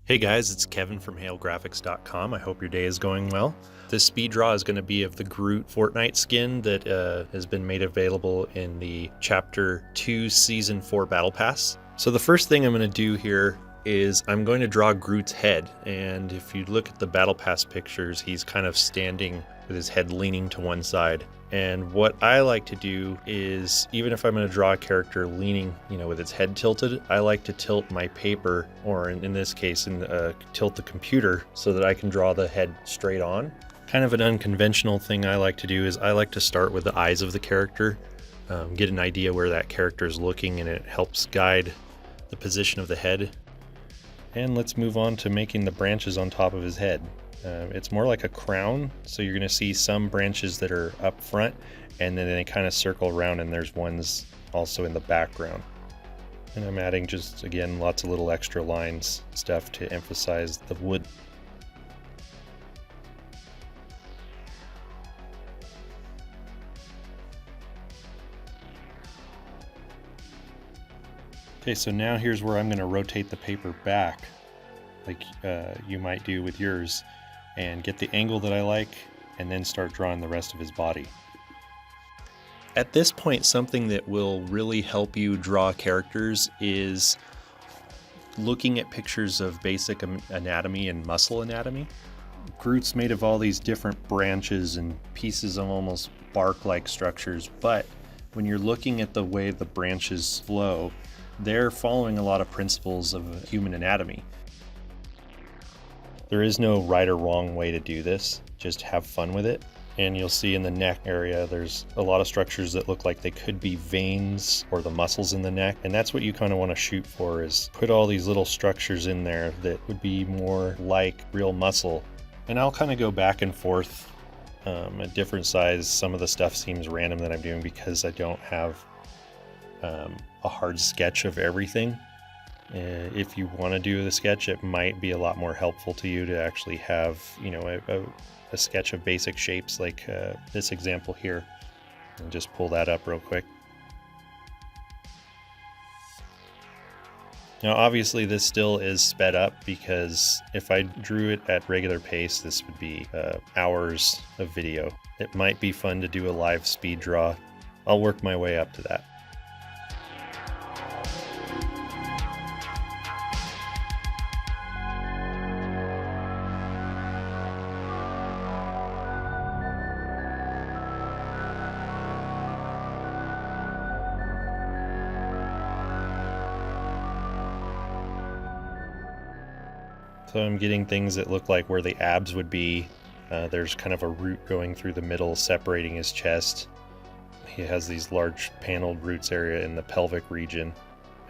Hey guys, it's Kevin from HaleGrafx.com. I hope your day is going well. This speed draw is going to be of the Groot Fortnite skin that has been made available in the Chapter 2 Season 4 Battle Pass. So the first thing I'm going to do here is I'm going to draw Groot's head, and if you look at the Battle Pass pictures, he's kind of standing with his head leaning to one side. And what I like to do is, even if I'm going to draw a character leaning, with its head tilted, I like to tilt my paper, or in this case, tilt the computer so that I can draw the head straight on. Kind of an unconventional thing I like to do is I like to start with the eyes of the character, get an idea where that character is looking, and it helps guide the position of the head. And let's move on to making the branches on top of his head. It's more like a crown, so you're going to see some branches that are up front, and then they kind of circle around, and there's ones also in the background. And I'm adding just, again, lots of little extra lines, stuff to emphasize the wood. Okay, so now here's where I'm going to rotate the paper back, like you might do with yours, and get the angle that I like, and then start drawing the rest of his body. At this point, something that will really help you draw characters is looking at pictures of basic anatomy and muscle anatomy. Groot's made of all these different branches and pieces of almost bark-like structures, but when you're looking at the way the branches flow, they're following a lot of principles of human anatomy. There is no right or wrong way to do this, just have fun with it. And you'll see in the neck area, there's a lot of structures that look like they could be veins or the muscles in the neck. And that's what you kind of want to shoot for, is put all these little structures in there that would be more like real muscle. And I'll kind of go back and forth at different sizes. Some of the stuff seems random that I'm doing because I don't have a hard sketch of everything. If you want to do the sketch, it might be a lot more helpful to you to actually have, a sketch of basic shapes like this example here. And just pull that up real quick. Now, obviously, this still is sped up because if I drew it at regular pace, this would be hours of video. It might be fun to do a live speed draw. I'll work my way up to that. So I'm getting things that look like where the abs would be. There's kind of a root going through the middle, separating his chest. He has these large paneled roots area in the pelvic region.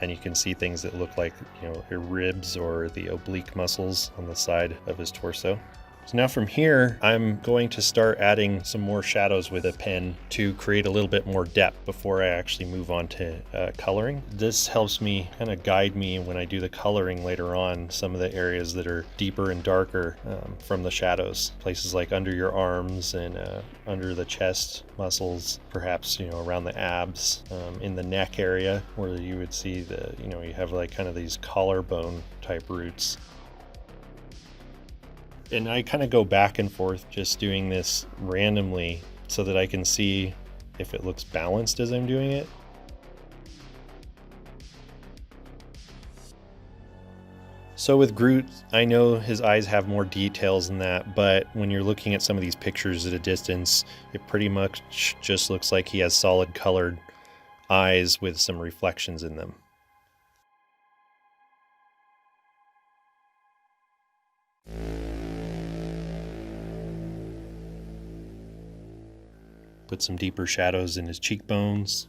And you can see things that look like, your ribs or the oblique muscles on the side of his torso. So now from here, I'm going to start adding some more shadows with a pen to create a little bit more depth before I actually move on to coloring. This helps me kind of guide me when I do the coloring later on, some of the areas that are deeper and darker from the shadows. Places like under your arms and under the chest muscles, perhaps, around the abs, in the neck area where you would see you have like kind of these collarbone type roots. And I kind of go back and forth just doing this randomly so that I can see if it looks balanced as I'm doing it. So with Groot, I know his eyes have more details than that, but when you're looking at some of these pictures at a distance, it pretty much just looks like he has solid colored eyes with some reflections in them. Put some deeper shadows in his cheekbones.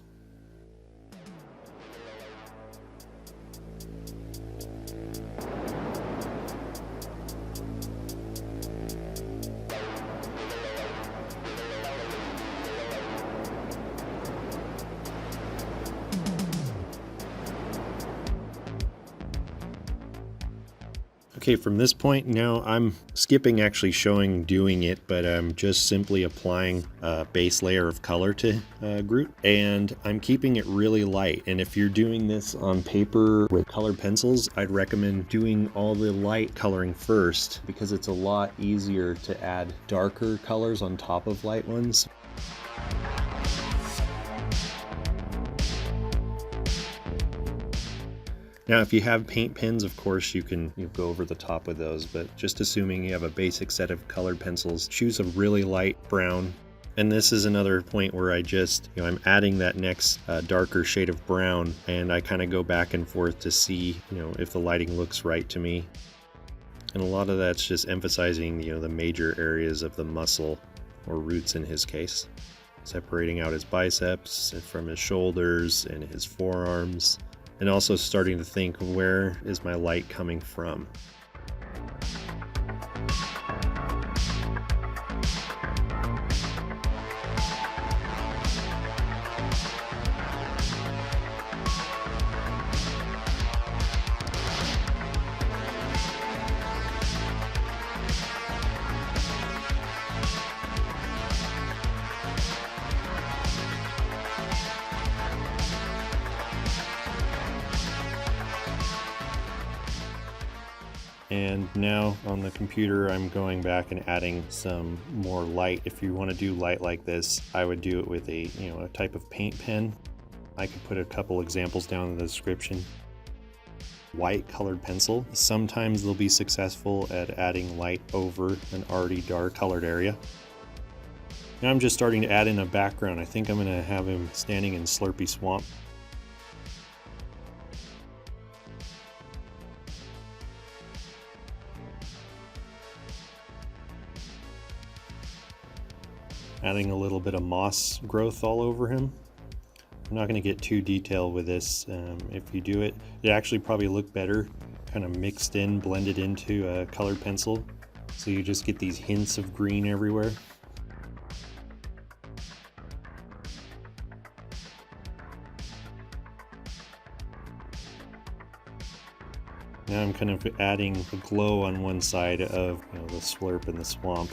Okay, from this point now I'm skipping actually showing doing it, but I'm just simply applying a base layer of color to Groot, and I'm keeping it really light. And if you're doing this on paper with colored pencils, I'd recommend doing all the light coloring first, because it's a lot easier to add darker colors on top of light ones. Now, if you have paint pens, of course, you can go over the top with those, but just assuming you have a basic set of colored pencils, choose a really light brown. And this is another point where I just, I'm adding that next darker shade of brown, and I kind of go back and forth to see, if the lighting looks right to me. And a lot of that's just emphasizing, the major areas of the muscle, or roots in his case. Separating out his biceps from his shoulders and his forearms. And also starting to think, where is my light coming from? And now on the computer, I'm going back and adding some more light. If you want to do light like this, I would do it with a type of paint pen. I could put a couple examples down in the description. White colored pencil. Sometimes they'll be successful at adding light over an already dark colored area. Now I'm just starting to add in a background. I think I'm going to have him standing in Slurpy Swamp. Adding a little bit of moss growth all over him. I'm not going to get too detailed with this. If you do it, it actually probably look better kind of mixed in, blended into a colored pencil. So you just get these hints of green everywhere. Now I'm kind of adding a glow on one side of the slurp in the swamp.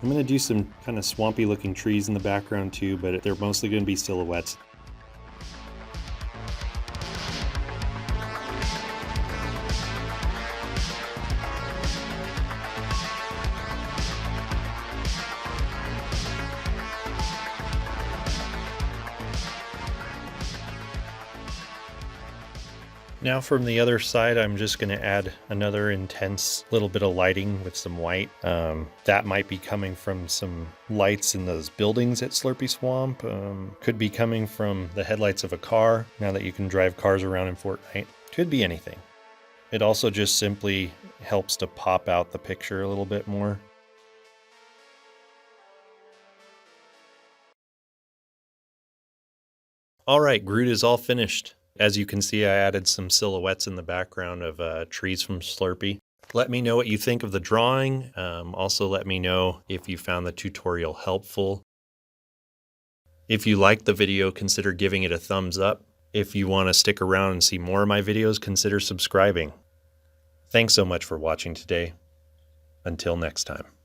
I'm going to do some kind of swampy looking trees in the background too, but they're mostly going to be silhouettes. Now from the other side, I'm just going to add another intense little bit of lighting with some white. That might be coming from some lights in those buildings at Slurpy Swamp. Could be coming from the headlights of a car, now that you can drive cars around in Fortnite. Could be anything. It also just simply helps to pop out the picture a little bit more. All right, Groot is all finished. As you can see, I added some silhouettes in the background of trees from Slurpy. Let me know what you think of the drawing. Also let me know if you found the tutorial helpful. If you liked the video, consider giving it a thumbs up. If you want to stick around and see more of my videos, consider subscribing. Thanks so much for watching today. Until next time.